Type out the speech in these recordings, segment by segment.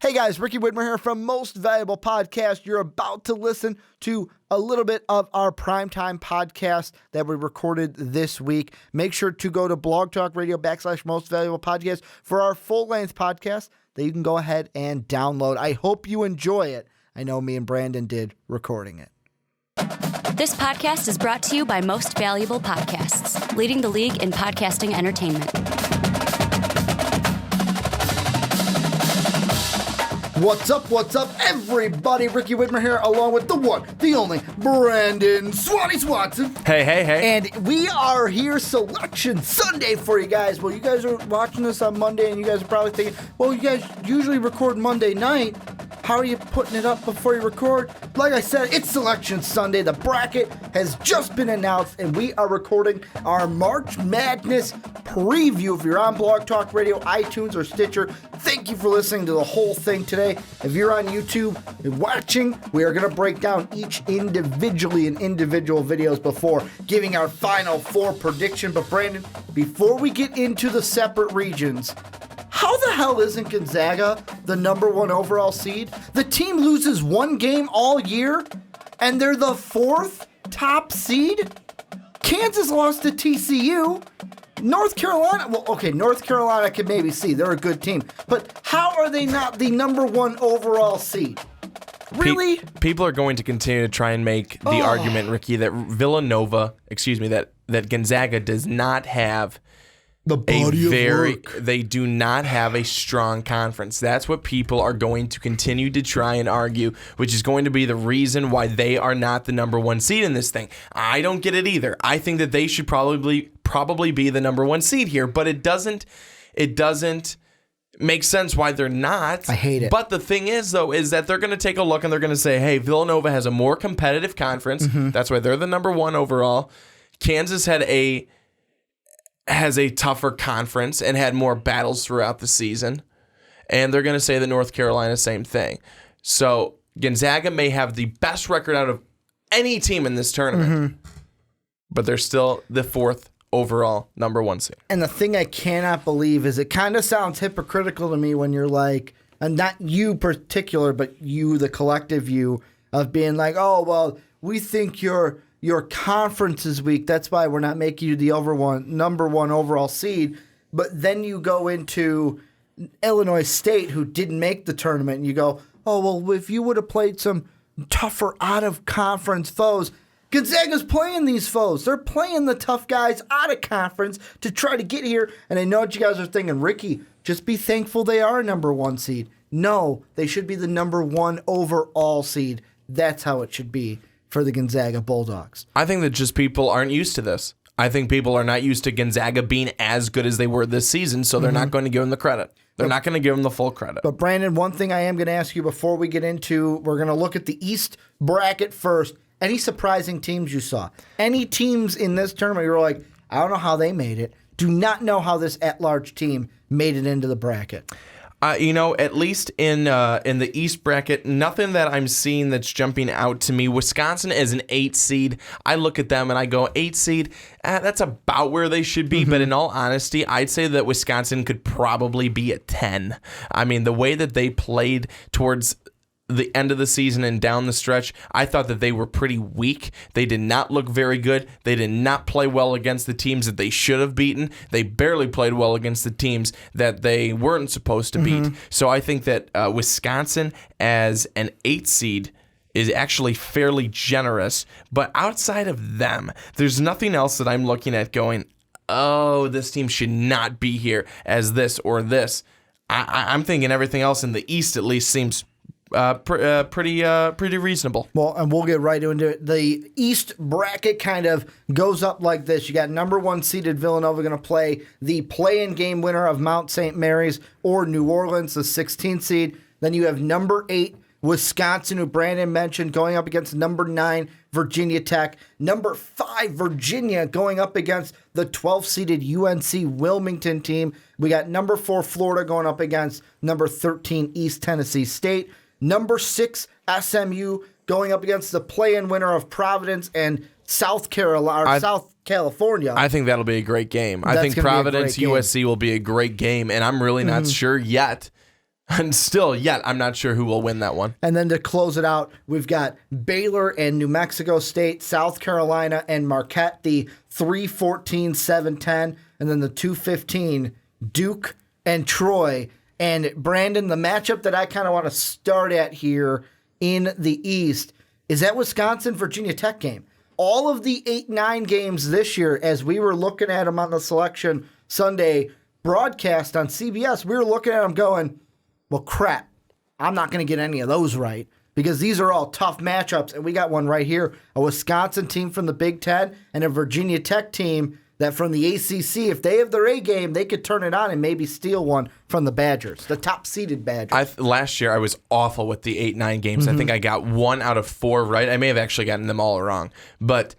Hey guys, Ricky Widmer here from Most Valuable Podcast. You're about to listen to a little bit of our primetime podcast that we recorded this week. Make sure to go to Blog Talk Radio / Most Valuable Podcast for our full-length podcast that you can go ahead and download. I hope you enjoy it. I know me and Brandon did recording it. This podcast is brought to you by Most Valuable Podcasts, leading the league in podcasting entertainment. What's up, everybody? Ricky Widmer here, along with the one, the only, Brandon Swanson. Hey. And we are here Selection Sunday for you guys. Well, you guys are watching this on Monday, and you guys are probably thinking, well, you guys usually record Monday night. How are you putting it up before you record? Like I said, it's Selection Sunday. The bracket has just been announced, and we are recording our March Madness preview. If you're on Blog Talk Radio, iTunes, or Stitcher, thank you for listening to the whole thing today. If you're on YouTube and watching, we are going to break down each individually in individual videos before giving our final four prediction. But Brandon, before we get into the separate regions, how the hell isn't Gonzaga the number one overall seed? The team loses one game all year, and they're the fourth top seed? Kansas lost to TCU. North Carolina, North Carolina can maybe see. They're a good team. But how are they not the number one overall seed? Really? People are going to continue to try and make the argument, Ricky, that that Gonzaga does not have the body of work. They do not have a strong conference. That's what people are going to continue to try and argue, which is going to be the reason why they are not the number one seed in this thing. I don't get it either. I think that they should probably be the number one seed here, but it doesn't make sense why they're not. I hate it. But the thing is, though, is that they're going to take a look and they're going to say, hey, Villanova has a more competitive conference. Mm-hmm. That's why they're the number one overall. Kansas has a tougher conference and had more battles throughout the season. And they're going to say that North Carolina, same thing. So Gonzaga may have the best record out of any team in this tournament, but they're still the fourth overall number one seed. And the thing I cannot believe is it kind of sounds hypocritical to me when you're like, and not you particular, but you, the collective you, of being like, oh, well, we think your conference is weak. That's why we're not making you the number one overall seed. But then you go into Illinois State, who didn't make the tournament, and you go, oh, well, if you would have played some tougher out-of-conference foes. Gonzaga's playing these foes. They're playing the tough guys out of conference to try to get here. And I know what you guys are thinking, Ricky, just be thankful they are a number one seed. No, they should be the number one overall seed. That's how it should be for the Gonzaga Bulldogs. I think that just people aren't used to this. I think people are not used to Gonzaga being as good as they were this season, so they're not going to give them the credit. They're not going to give them the full credit. But Brandon, one thing I am going to ask you before we get into, we're going to look at the East bracket first. Any surprising teams you saw? Any teams in this tournament you were like, I don't know how they made it. Do not know how this at-large team made it into the bracket. At least in the East bracket, nothing that I'm seeing that's jumping out to me. Wisconsin is an 8 seed. I look at them and I go, 8 seed, that's about where they should be. Mm-hmm. But in all honesty, I'd say that Wisconsin could probably be a 10. I mean, the way that they played towards the end of the season and down the stretch, I thought that they were pretty weak. They did not look very good. They did not play well against the teams that they should have beaten. They barely played well against the teams that they weren't supposed to beat. So I think that Wisconsin as an 8 seed is actually fairly generous. But outside of them, there's nothing else that I'm looking at going, oh, this team should not be here as this or this. I'm thinking everything else in the East at least seems pretty reasonable. Well, and we'll get right into it. The East bracket kind of goes up like this. You got number one seeded Villanova going to play the play-in game winner of Mount St. Mary's or New Orleans, the 16th seed. Then you have number 8 Wisconsin, who Brandon mentioned, going up against number 9 Virginia Tech. Number 5 Virginia going up against the 12th-seeded UNC Wilmington team. We got number 4 Florida going up against number 13 East Tennessee State. Number 6 SMU going up against the play-in winner of Providence and South California. I think that'll be a great game. I think Providence USC will be a great game, and I'm really not sure yet And still, yet, I'm not sure who will win that one. And then to close it out, we've got Baylor and New Mexico State, South Carolina and Marquette, the 3-14, 7-10, and then the 2-15, Duke and Troy. And Brandon, the matchup that I kind of want to start at here in the East is that Wisconsin-Virginia Tech game. All of the 8-9 games this year, as we were looking at them on the Selection Sunday broadcast on CBS, we were looking at them going, well, crap, I'm not going to get any of those right because these are all tough matchups, and we got one right here, a Wisconsin team from the Big Ten and a Virginia Tech team that from the ACC, if they have their A game, they could turn it on and maybe steal one from the Badgers, the top-seeded Badgers. Last year, I was awful with the 8-9 games. I think I got 1 out of 4 right. I may have actually gotten them all wrong, but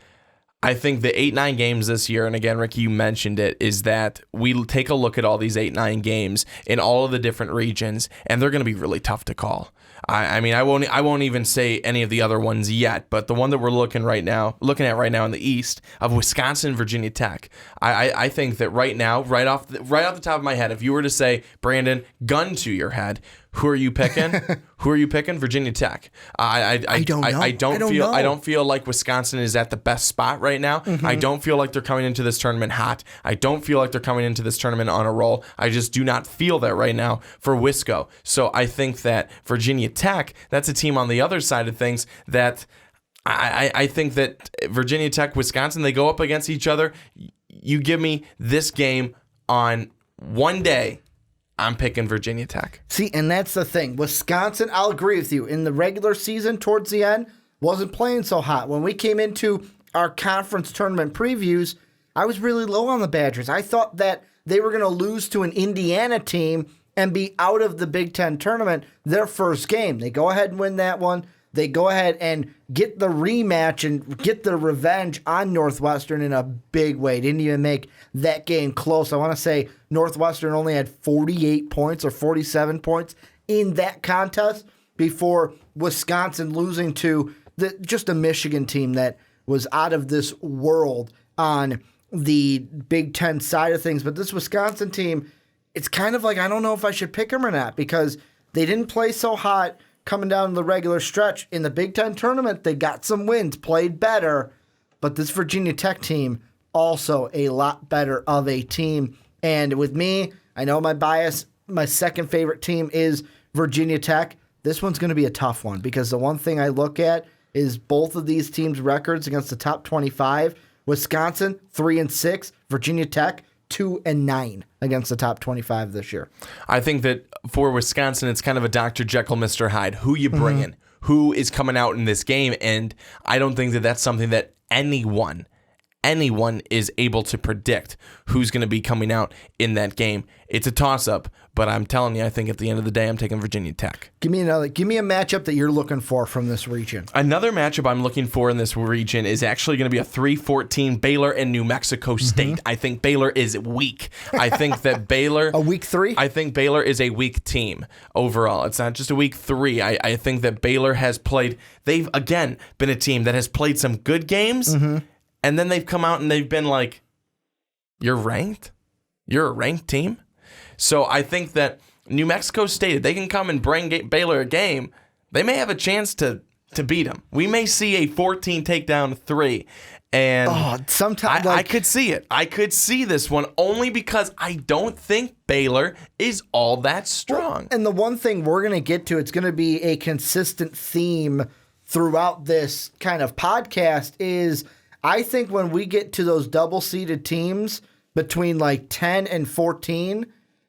I think the 8-9 games this year, and again, Ricky, you mentioned it, is that we take a look at all these 8-9 games in all of the different regions, and they're going to be really tough to call. I mean, I won't even say any of the other ones yet, but the one that we're looking at right now in the East of Wisconsin, Virginia Tech, I think that right now, right off the top of my head, if you were to say, Brandon, gun to your head, who are you picking? Who are you picking? Virginia Tech. I don't know. I don't feel like Wisconsin is at the best spot right now. I don't feel like they're coming into this tournament hot. I don't feel like they're coming into this tournament on a roll. I just do not feel that right now for Wisco. So I think that Virginia Tech, that's a team on the other side of things that I think that Virginia Tech, Wisconsin, they go up against each other. You give me this game on one day, I'm picking Virginia Tech. See, and that's the thing. Wisconsin, I'll agree with you. In the regular season, towards the end, wasn't playing so hot. When we came into our conference tournament previews, I was really low on the Badgers. I thought that they were going to lose to an Indiana team and be out of the Big Ten tournament their first game. They go ahead and win that one. They go ahead and get the rematch and get the revenge on Northwestern in a big way. Didn't even make that game close. I want to say Northwestern only had 48 points or 47 points in that contest before Wisconsin losing to just a Michigan team that was out of this world on the Big Ten side of things. But this Wisconsin team, it's kind of like I don't know if I should pick them or not because they didn't play so hot coming down the regular stretch. In the Big Ten tournament, they got some wins, played better, but this Virginia Tech team, also a lot better of a team. And with me, I know my bias, my second favorite team is Virginia Tech. This one's going to be a tough one because the one thing I look at is both of these teams' records against the top 25. Wisconsin, 3-6, Virginia Tech, 2-9 against the top 25 this year. I think that for Wisconsin, it's kind of a Dr. Jekyll, Mr. Hyde. Who you bringing? Who is coming out in this game? And I don't think that that's something that anyone is able to predict who's going to be coming out in that game. It's a toss-up, but I'm telling you, I think at the end of the day, I'm taking Virginia Tech. Give me a matchup that you're looking for from this region. Another matchup I'm looking for in this region is actually going to be a 3-14 Baylor and New Mexico State. I think Baylor is weak. I think that Baylor... A week 3? I think Baylor is a weak team overall. It's not just a week 3. I think that Baylor has played... They've, again, been a team that has played some good games, and then they've come out and they've been like, you're ranked? You're a ranked team? So I think that New Mexico State, if they can come and bring Baylor a game, they may have a chance to beat them. We may see a 14 takedown 3. And sometimes I could see it. I could see this one only because I don't think Baylor is all that strong. And the one thing we're going to get to, it's going to be a consistent theme throughout this kind of podcast is I think when we get to those double-seeded teams between like 10 and 14,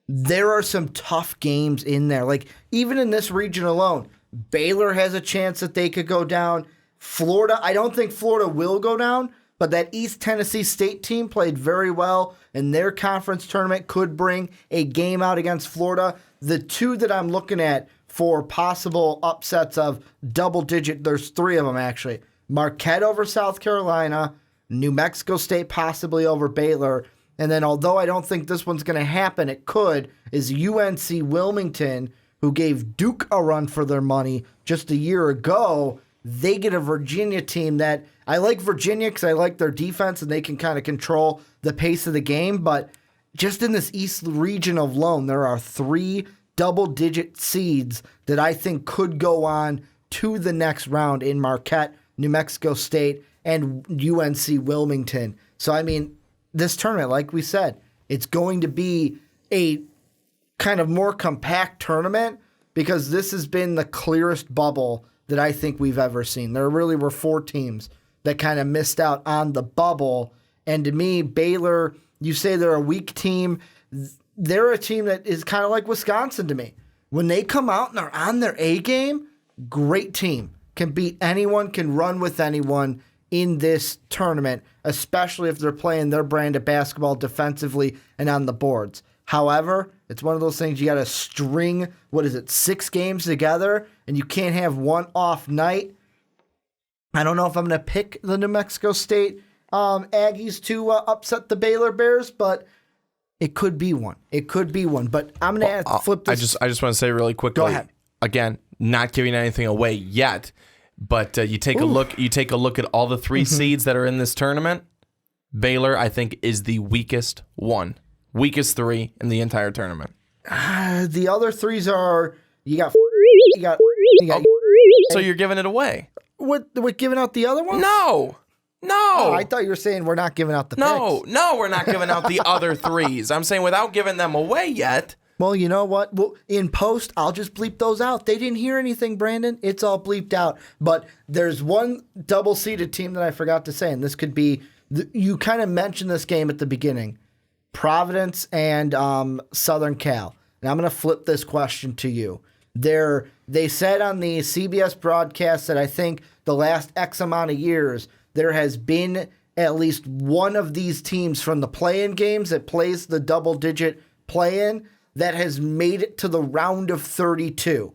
there are some tough games in there. Like even in this region alone, Baylor has a chance that they could go down. Florida, I don't think Florida will go down, but that East Tennessee State team played very well in their conference tournament, could bring a game out against Florida. The two that I'm looking at for possible upsets of double-digit, there's 3 of them actually. Marquette over South Carolina, New Mexico State possibly over Baylor, and then although I don't think this one's going to happen, it could, is UNC Wilmington, who gave Duke a run for their money just a year ago. They get a Virginia team that I like Virginia because I like their defense and they can kind of control the pace of the game, but just in this East region alone, there are 3 double-digit seeds that I think could go on to the next round in Marquette, New Mexico State, and UNC Wilmington. So, I mean, this tournament, like we said, it's going to be a kind of more compact tournament because this has been the clearest bubble that I think we've ever seen. There really were 4 teams that kind of missed out on the bubble. And to me, Baylor, you say they're a weak team. They're a team that is kind of like Wisconsin to me. When they come out and are on their A game, great team. Can beat anyone, can run with anyone in this tournament, especially if they're playing their brand of basketball defensively and on the boards. However, it's one of those things you got to string, 6 games together, and you can't have one off night. I don't know if I'm going to pick the New Mexico State Aggies to upset the Baylor Bears, but it could be one. It could be one. But I'm going to flip this. I just want to say really quickly. Go ahead. Again, not giving anything away yet, but you take a look. You take a look at all the 3 seeds that are in this tournament. Baylor, I think, is the weakest one. Weakest 3 in the entire tournament. The other 3s are you got. So you're giving it away? With giving out the other ones? No. Oh, I thought you were saying we're not giving out the picks. No, we're not giving out the other 3s. I'm saying without giving them away yet. Well, you know what? Well, in post, I'll just bleep those out. They didn't hear anything, Brandon. It's all bleeped out. But there's one double-seeded team that I forgot to say, and this could be you kind of mentioned this game at the beginning. Providence and Southern Cal. And I'm going to flip this question to you. They said on the CBS broadcast that I think the last X amount of years, there has been at least one of these teams from the play-in games that plays the double-digit play-in that has made it to the round of 32.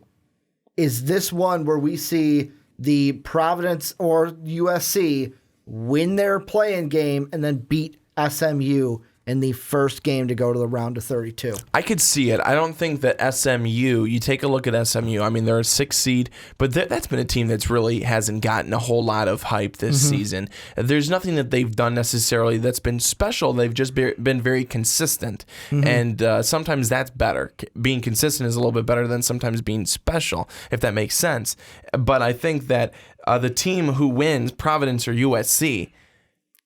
Is this one where we see the Providence or USC win their play-in game and then beat SMU in the first game to go to the round of 32? I could see it. I don't think that SMU, you take a look at SMU, I mean, they're a 6 seed, but that's been a team that's really hasn't gotten a whole lot of hype this season. There's nothing that they've done necessarily that's been special. They've just been very consistent, and sometimes that's better. Being consistent is a little bit better than sometimes being special, if that makes sense. But I think that the team who wins, Providence or USC,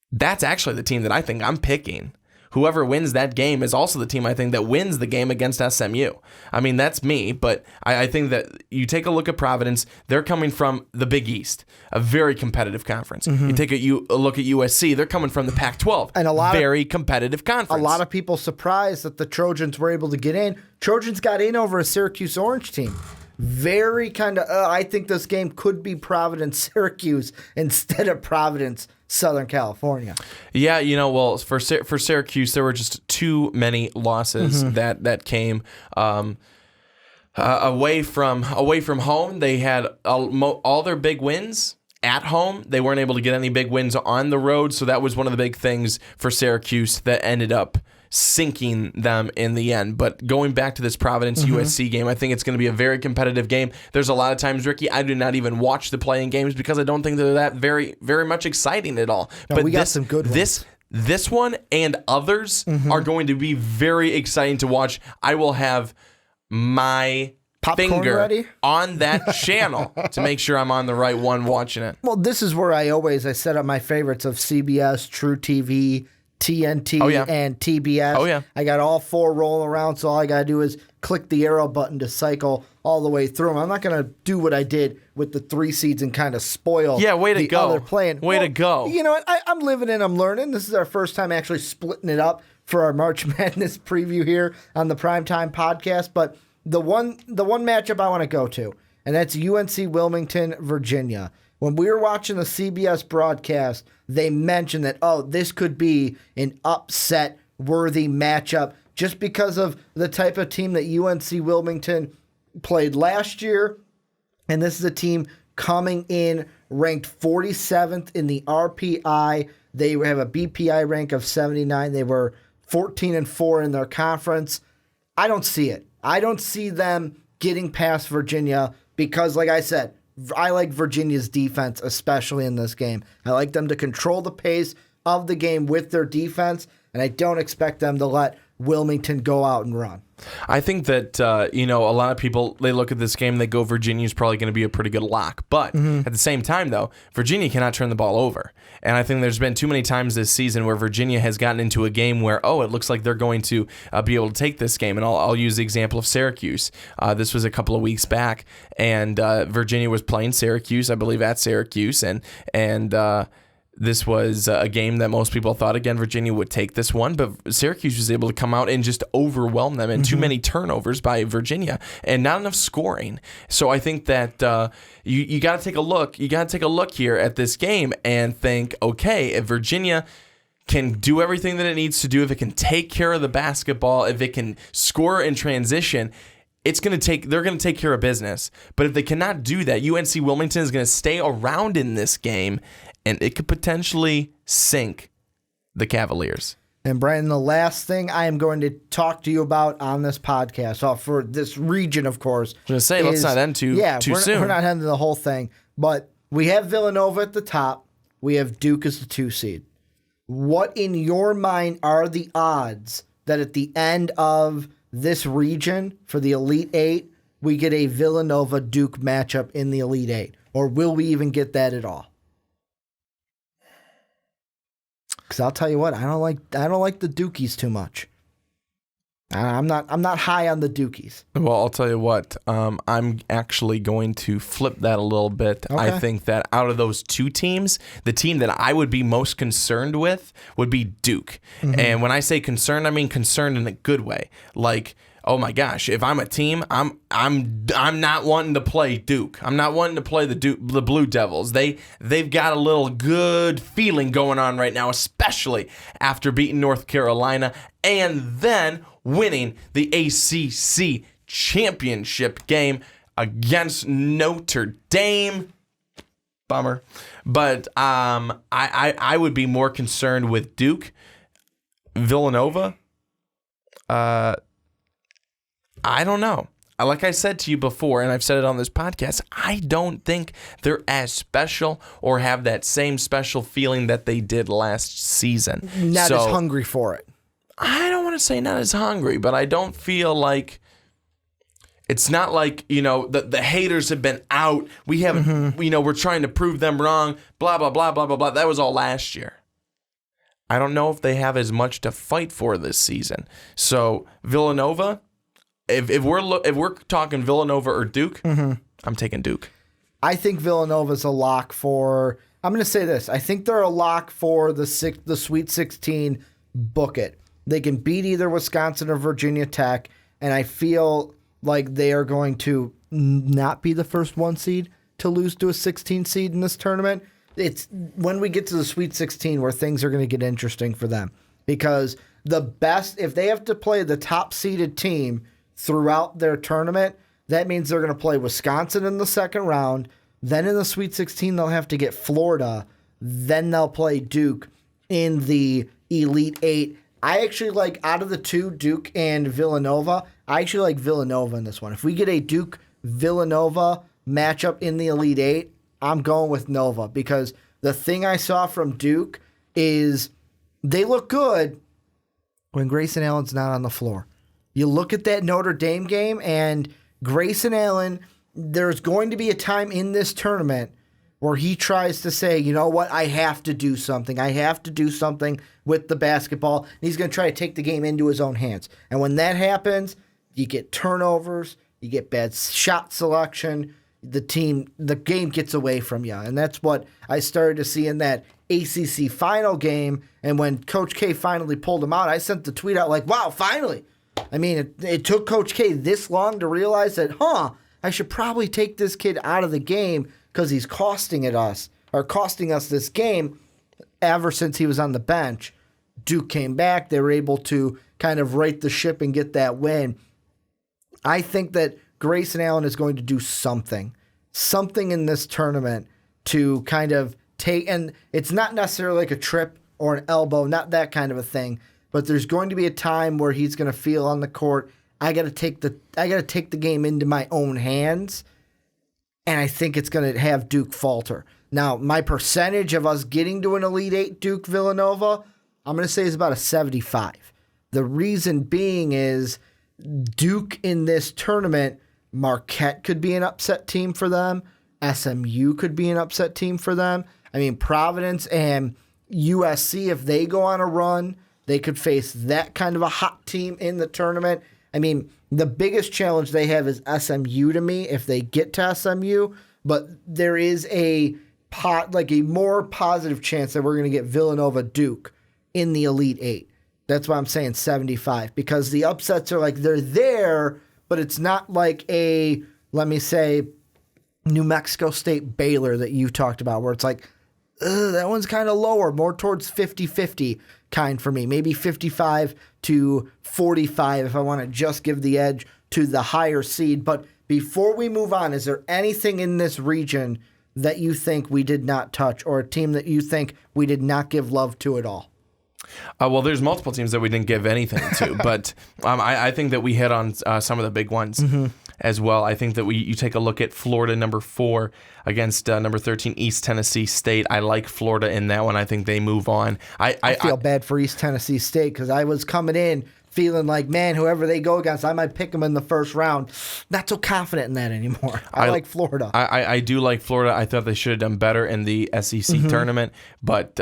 that's actually the team that I think I'm picking. Whoever wins that game is also the team I think that wins the game against SMU. I mean, that's me, but I think that you take a look at Providence, they're coming from the Big East, a very competitive conference. You take a look at USC, they're coming from the Pac-12, and very competitive conference. A lot of people surprised that the Trojans were able to get in. Trojans got in over a Syracuse Orange team. Very kind of, I think this game could be Providence-Syracuse instead of Providence-Southern California. Yeah, well, for Syracuse, there were just too many losses that came away from home. They had all their big wins at home. They weren't able to get any big wins on the road, so that was one of the big things for Syracuse that ended up sinking them in the end. But going back to this Providence-USC game, I think it's going to be a very competitive game. There's a lot of times, Ricky, I do not even watch the playing games because I don't think they're that very, very much exciting at all. No, but we got some good ones. This one and others are going to be very exciting to watch. I will have my popcorn finger ready on that channel to make sure I'm on the right one watching it. Well, this is where I set up my favorites of CBS, True TV, TNT, and TBS. Oh, yeah. I got all 4 rolling around, so all I got to do is click the arrow button to cycle all the way through them. I'm not going to do what I did with the 3 seeds and kind of spoil the other playing. Way to go. You know what? I'm living and I'm learning. This is our first time actually splitting it up for our March Madness preview here on the Primetime Podcast. But the one matchup I want to go to, and that's UNC Wilmington, Virginia. When we were watching the CBS broadcast, they mentioned that, this could be an upset-worthy matchup just because of the type of team that UNC Wilmington played last year. And this is a team coming in ranked 47th in the RPI. They have a BPI rank of 79. They were 14-4 in their conference. I don't see it. I don't see them getting past Virginia because, like I said, I like Virginia's defense, especially in this game. I like them to control the pace of the game with their defense, and I don't expect them to let Wilmington go out and run. I think that, a lot of people, they look at this game, they go, Virginia's probably going to be a pretty good lock. But at the same time, though, Virginia cannot turn the ball over. And I think there's been too many times this season where Virginia has gotten into a game where, it looks like they're going to be able to take this game. And I'll use the example of Syracuse. This was a couple of weeks back, and Virginia was playing Syracuse, I believe, at Syracuse. And this was a game that most people thought, again, Virginia would take this one, but Syracuse was able to come out and just overwhelm them, and too many turnovers by Virginia and not enough scoring. So I think that you got to take a look. You got to take a look here at this game and think, okay, if Virginia can do everything that it needs to do, if it can take care of the basketball, if it can score in transition, they're going to take care of business. But if they cannot do that, UNC Wilmington is going to stay around in this game, and it could potentially sink the Cavaliers. And Brandon, the last thing I am going to talk to you about on this podcast, for this region, of course. I was going to say, let's not end too soon. We're not ending the whole thing. But we have Villanova at the top. We have Duke as the 2 seed. What, in your mind, are the odds that at the end of this region for the Elite Eight, we get a Villanova-Duke matchup in the Elite Eight? Or will we even get that at all? Because I'll tell you what, I don't like the Dukies too much. I'm not high on the Dukies. Well, I'll tell you what, I'm actually going to flip that a little bit. Okay. I think that out of those 2 teams, the team that I would be most concerned with would be Duke. And when I say concerned, I mean concerned in a good way. Like, oh my gosh, if I'm a team, I'm not wanting to play Duke. I'm not wanting to play the Blue Devils. They've got a little good feeling going on right now, especially after beating North Carolina and then winning the ACC championship game against Notre Dame. Bummer. But I would be more concerned with Duke. Villanova, I don't know. Like I said to you before, and I've said it on this podcast, I don't think they're as special or have that same special feeling that they did last season. Not as hungry for it. I don't want to say not as hungry, but I don't feel like it's not like, the haters have been out. We haven't, we're trying to prove them wrong, blah, blah, blah, blah, blah, blah. That was all last year. I don't know if they have as much to fight for this season. So Villanova, if we're talking Villanova or Duke, I'm taking Duke. I think Villanova's a lock for. I'm going to say this. I think they're a lock for the Sweet 16. Book it. They can beat either Wisconsin or Virginia Tech, and I feel like they are going to not be the first 1 seed to lose to a 16 seed in this tournament. It's when we get to the Sweet 16 where things are going to get interesting for them, because the best, if they have to play the top seeded team throughout their tournament, that means they're going to play Wisconsin in the second round. Then in the Sweet 16, they'll have to get Florida. Then they'll play Duke in the Elite Eight. I actually like, out of the 2, Duke and Villanova, I actually like Villanova in this one. If we get a Duke-Villanova matchup in the Elite Eight, I'm going with Nova, because the thing I saw from Duke is they look good when Grayson Allen's not on the floor. You look at that Notre Dame game, and Grayson Allen, there's going to be a time in this tournament where he tries to say, you know what, I have to do something. I have to do something with the basketball. And he's going to try to take the game into his own hands. And when that happens, you get turnovers, you get bad shot selection, the game gets away from you. And that's what I started to see in that ACC final game. And when Coach K finally pulled him out, I sent the tweet out like, wow, finally. I mean, it took Coach K this long to realize that, I should probably take this kid out of the game because he's costing us this game. Ever since he was on the bench, Duke came back. They were able to kind of right the ship and get that win. I think that Grayson Allen is going to do something in this tournament to kind of take, and it's not necessarily like a trip or an elbow, not that kind of a thing, but there's going to be a time where he's going to feel on the court, I got to take the game into my own hands, and I think it's going to have Duke falter. Now, my percentage of us getting to an Elite Eight Duke Villanova, I'm going to say is about a 75. The reason being is Duke in this tournament, Marquette could be an upset team for them. SMU could be an upset team for them. I mean, Providence and USC, if they go on a run, they could face that kind of a hot team in the tournament. I mean, the biggest challenge they have is SMU to me if they get to SMU, but there is a more positive chance that we're going to get Villanova Duke in the Elite Eight. That's why I'm saying 75, because the upsets are like they're there, but it's not like a, let me say, New Mexico State Baylor that you talked about, where it's like, that one's kind of lower, more towards 50-50 kind for me. Maybe 55 to 45 if I want to just give the edge to the higher seed. But before we move on, is there anything in this region that you think we did not touch, or a team that you think we did not give love to at all? Well, there's multiple teams that we didn't give anything to, but I think that we hit on some of the big ones as well. I think that you take a look at Florida, number 4, against number 13, East Tennessee State. I like Florida in that one. I think they move on. I feel bad for East Tennessee State because I was coming in feeling like, man, whoever they go against, I might pick them in the first round. Not so confident in that anymore. I like Florida. I do like Florida. I thought they should have done better in the SEC tournament, but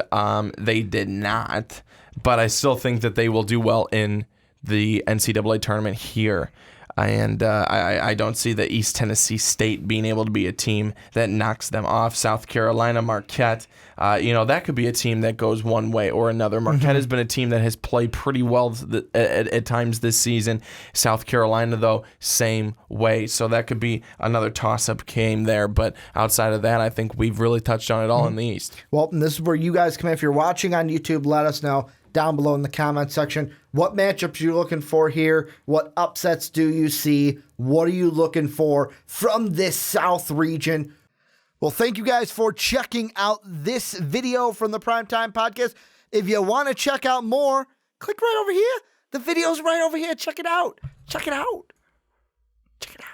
they did not. But I still think that they will do well in the NCAA tournament here. And I don't see the East Tennessee State being able to be a team that knocks them off. South Carolina, Marquette, that could be a team that goes one way or another. Marquette has been a team that has played pretty well at times this season. South Carolina, though, same way. So that could be another toss-up game there. But outside of that, I think we've really touched on it all in the East. Well, and this is where you guys come in. If you're watching on YouTube, let us know down below in the comment section what matchups you're looking for here. What upsets do you see? What are you looking for from this South region? Well, thank you guys for checking out this video from the Primetime Podcast. If you want to check out more, click right over here. The video's right over here. Check it out. Check it out. Check it out.